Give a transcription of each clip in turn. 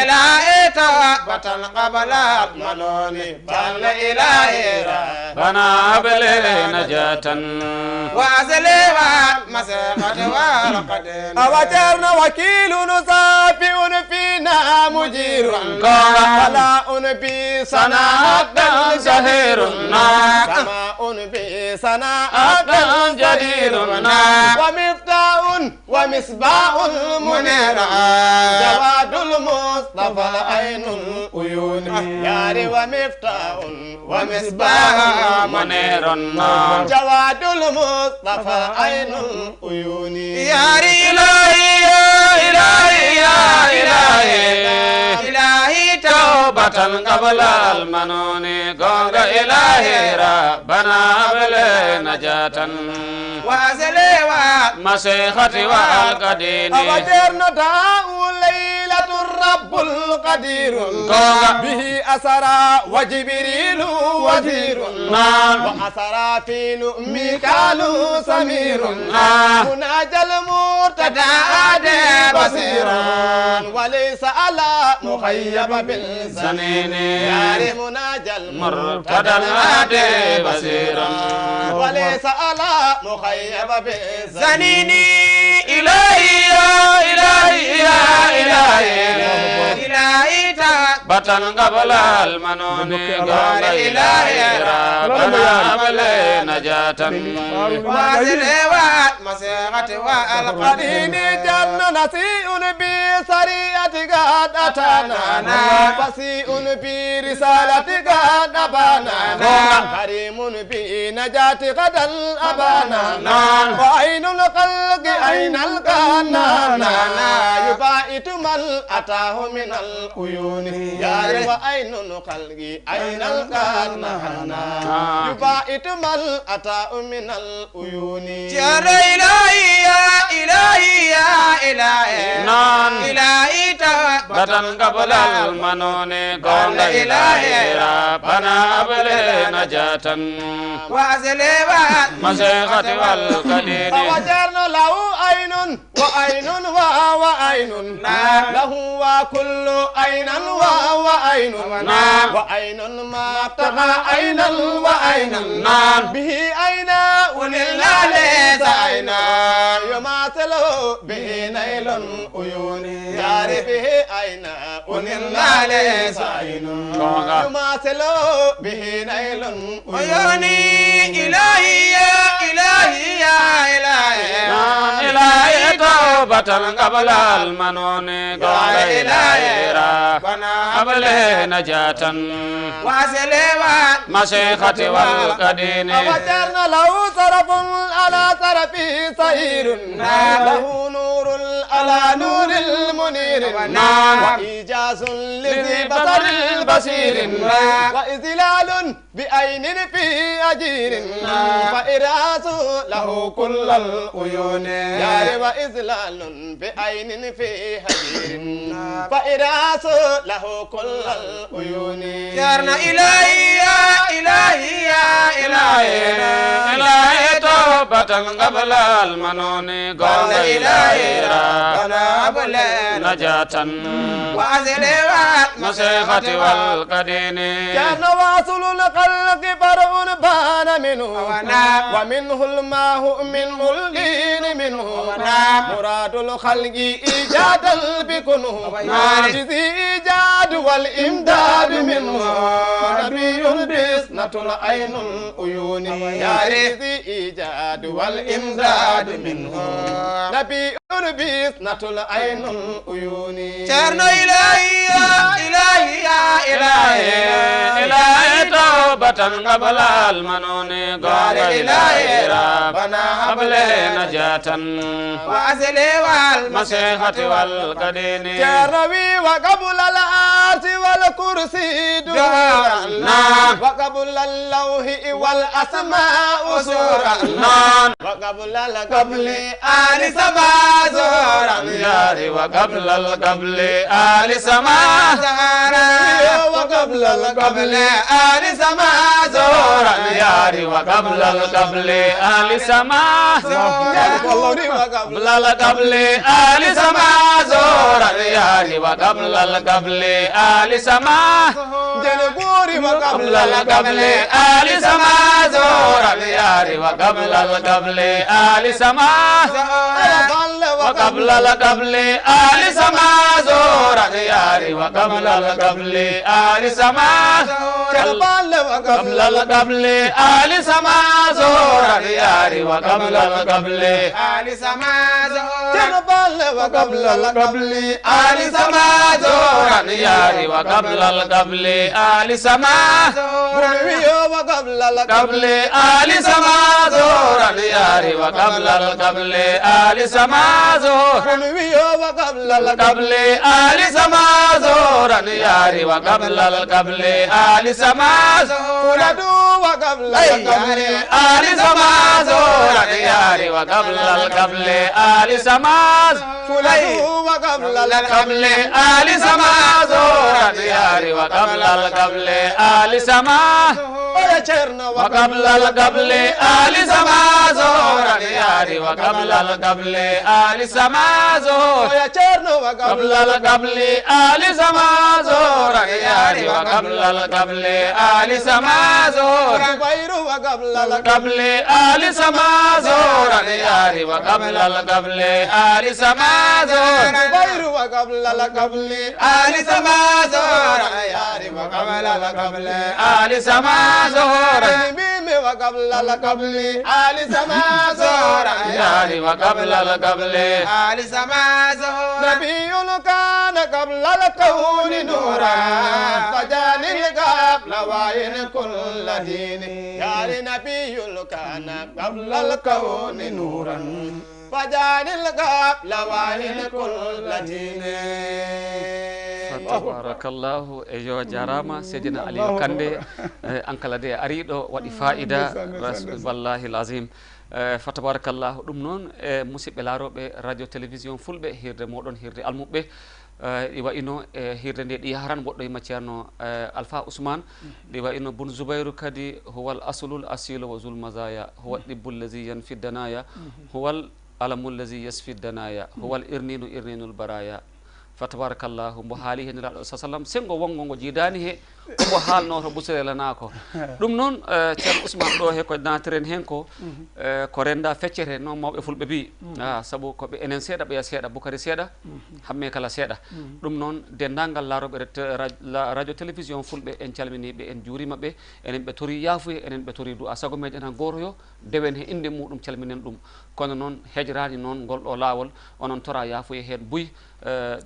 إلهي توبة قبل المنون بل إلهي بنا بلي نجاة وأزلي والمسيقة والقدين أوترنا وكيل نصافي فينا مجير ولا في صناعة زهير سماء في صناعة جدير ومفتاح ومصباح منير جواد المصطفى عين العيون ياري ومفتاح ومصباح منير جواد المصطفى عين العيون ياري إلهي يا إلهي يا إلهي إلهي توبة قبل المنون قال إلهي ربنا بلي نجاة وأزلي مسيخة والقدين أودرنا داء ليلة الرب القدير به أسرى وجبريل وزير وأسرى فيل ميكال سمير مناجى المرتدى بصيرا وليس على مخيب بالزنين يا مناجى المرتدى بصيرا وليس على مخيب بالزنين إلهي يا إلهي يا إلهي إلهي توبة قبل المنون قال إلهي ربنا بلي نجاة وأزلي والمسيقة والقدين جن نسيء بسرية قد أتانا فسيء برسالة قد أبانا كريم بنجاة قد الأبانا وعين الخلق أين القنان يباعت من أتاه من العيون يا وعين الخلق أين القنان يباعت من أتاه من العيون يا إلهي يا إلهي يا إلهي إلهي توبة قبل المنون قال إلهي ربنا بلي نجاة وأزلي مسيخة والقدين فوجرنا له عين وعين وعين له وكل عين وعين وعين ما ابتغى عين وعين به عين ولله ليس عين يماثل به نيل عيون يعرف به عين ولله ليس عين يماثل به نيل عيون إلهي يا إلهي يا إلهي إلهي توبة قبل المنون قال إلهي ربنا بلي نجاة وأزلي مسيخة والقدين وجرنا له صرف على صرفه سعير له نور على نور المنير وإيجاز لذي بصر البصير وإذلال بعين في أجير فإراس له كل العيون يا وإذلال بعين في أجير فإراس له كل العيون يارنا إلهي يا إلهي يا إلهي إلهي توبة قبل المنون قال إلهي ربنا بلي نجاة وأزلي مسيخة والقدين كان واصل الخلق فرع بان منه ومنه الماء منه اللين منه مراد الخلق إيجادا بكنه عاجز إيجاد والإمداد منه نبي بسنة العين العيون يعرف إيجاد والإمداد منه نبي بسنة العين العيون يارنا إلهي يا إلهي يا إلهي إلهي توبة قبل المنون قال إلهي ربنا بلي نجاة وأزلي مسيخة والقدين كروي وقبل العرش والكرسي دورا وقبل اللوح والأسماء سورا وقبل القبل آل سما زورا وقبل القبل آل سما وقبل وقبل القبل آل سما زورا ياري وقبل القبل آل سما قبل القبل آل سما زورا ياري وقبل القبل آل سما جنبوري قبل القبل آل سما زورا ياري وقبل القبل آل سما وقبل القبل آل سما زورا ياري وقبل القبل آل سما قبل القبل آل سما زورا ياري وقبل القبل آل سما زورا وقبل القبل آل سما زورا ياري وقبل القبل آل سما وقبل قبل آل سما زورا ياري وقبل القبل آل سما زورا وقبل قبل آل سما زورا ياري وقبل القبل آل سما زورا وقبل القبل آل سما زورا ياري وقبل القبل آل سما وقبل القبل آل سما زورا ياري وقبل القبل آل سما وقبل القبل آل سما زورا ياري وقبل القبل آل سما زورا قبل القبل آل سما زورا ياري وقبل القبل آل سما زورا وقبل قبل آل سما زورا ياري وقبل القبل آل سما زورا وقبل القبل آل سما زورا ياري وقبل القبل آل سما زورا وقبل القبل آل سما زورا ياري وقبل القبل آل سما زورا نبي كان قبل الكون نورا فجان قبل وين كل دين يا نبي كان قبل الكون نورا فجان قبل وين كل دين tabarakallahu e yo jarama Seydina Aliou Kandé ankala de ariɗo waɗi fa'ida wallahi lazim fa tabarakallahu ɗum noon e musidɓe laaroɓe radio télévision fulɓe hirde moɗon hirde almuɓe ɗi wayino e hirde nde ɗi yaharan woɗɗo e macciarno Alpha Ousmane ɗi wayino Bun Zoubayrou kadi huwal aslul asilu wa zul mazaya huwa ɗibbul lazi yanfi danaya huwal alamul lazi yasfi danaya huwal irninu irninul baraya fa tabarakallahu mbo haali hen nelaɗo sa sallam sengo wongo ngo jiidani he omo haalno to Bousirela nako ɗum noon ceerno Ousmane ɗo he ko natiren hen ko ko renda feccete noon mawɓe fulɓe mbi saabu koɓe enen seeɗa ɓeya seeɗa Boukary seeɗa hamme kala seeɗa ɗum noon dendagal laaroɓe radio télévision fulɓe en calminiɓe en juurimaɓe enen ɓe tori yaafuye enen ɓe tori du'a sago meɗen han goto yo dewen he inde muɗum calminen ɗum kono noon hejrani noon ngol ɗo laawol onon tora yaafuye hen buy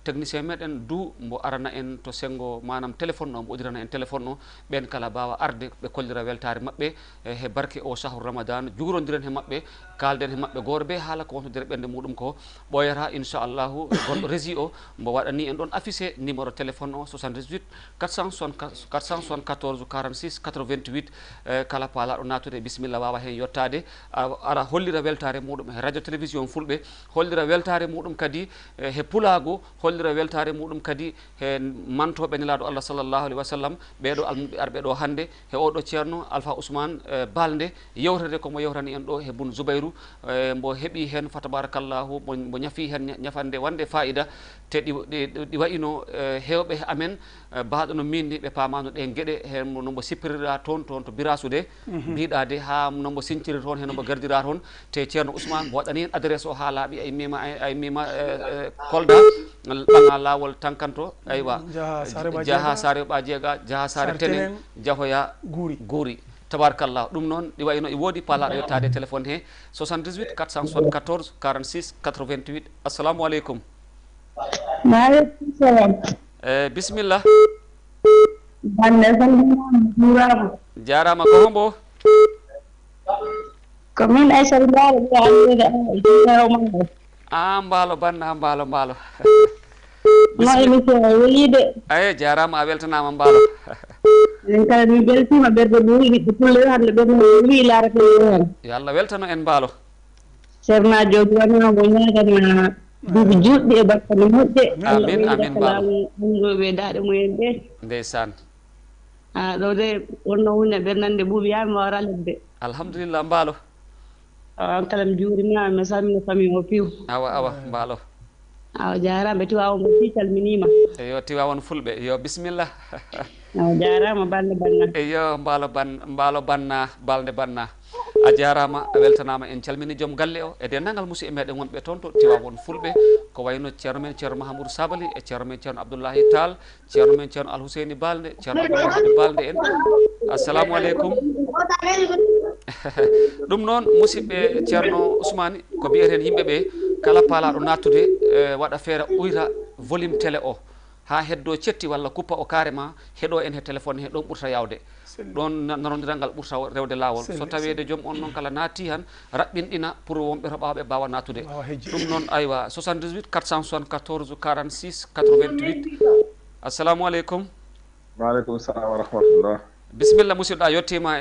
technicien meɗen du mbo arana en to sengo manam téléphone o mbo udirana en téléphone o ɓen kala mbawa arde ɓe kollira weltare mabɓe he barke o sahru ramadan jugrodiren he mabɓe kalden he mabɓe goto be haala ko wontodire ɓerde muɗum ko ɓoyata inchallahu gonɗo régi o mbo waɗani en ɗon affiché numéro téléphone o 78 474 46 88 kala paalaɗo natude bisimilla wawa hen yettade ara hollira weltare muɗum he radio télévision fulɓe hollira weltare muɗum kadi he pulago hollira weltare muɗum kadi he mantoɓe nelaɗo Allah sallllahu alayhi wa sallam ɓeɗo almuɓe arɓe ɗo hande he oɗo ceerno Alpha Ousmane balde yewtede komo yewtani en ɗo he Bun Zoubayrou mbo heeɓi hen fa tabarakallahu mbo ñafi hen ñafande wande fayida te ɗi wayino hewɓe amen baaɗo no min ni ɓe pamano ɗe gueɗe hen nombo sippirira toon to birasude mbiɗa de ha nombo sinciri toon he nombo gardira toon te ceerno Ousmane mbo waɗani hen adresse o ha laaɓi ay mima Kolda ɓaga lawol tankanto aywa jaaha sare ɓa jeega jaaha sare tenen jahoya guuri tabarakallah ɗum noon ɗi wayno e woodi palaɗo yettade téléphone he 78 474 46 88 assalamu aleykum maaleykum salam bisimilla bande salminama juurama jarama ko hombo ko min Aissata Mbaalo ɓe andude Mbaalo banna Mbaalo no émission o welide aye jarama a weltanama Mbaalo en kala mi beltima ɓerde ɓuuri pulle hande ɓerde wi larate hen yo Allah weltano en Mbaalo ceerna jogi wonama mo ñagana duuɓi juɗɗi e bakkane moƴƴe amin amin Mbaalo andoɓe daaɗe mumen ɓe ndeysan ɗo de wonno hunde ɓernande ɓuuɓi yaami wawra lebde alhamdulillah mbaalo an kala mi juurimama mi salmina famille o piiw awa mbaalo awa jarama Tiwawon mo fi calminima eyo Tiwawon fulɓe yo bisimillah awa jarama balde banna eyo mbaalo banna balde banna a jarama a weltanama en calmini joom galle o e dendagal musidɓe meɗen wonɓe toon to Tiwawon fulɓe ko wayno ceerno men ceerno Mahamoudou Sabali e ceerno men ceerno Abdoullahi Tall ceerno men ceerno Alhousseyni Balde ceerno Abdoulahmadi Balde en assalamu aleykum ɗum noon musidɓe ceerno Ousmane ko mbiyeten yimɓeɓe kala paalaɗo nattude waɗa feere uyra volume télé o ha heddo cetti walla kuppa o carrément heɗo en he téléphone he ɗon ɓurta yawde ɗon nanodiral ngal ɓurta rewde lawol so tawede joom on noon kala naati han raɓɓinɗina pour wonɓe heɓaɓe mbawa natude ɗum noon aywa 78 474 46 88 assalamu aleykum waaleykum salam wa rahmatullah bisimilla musidɗo a yettima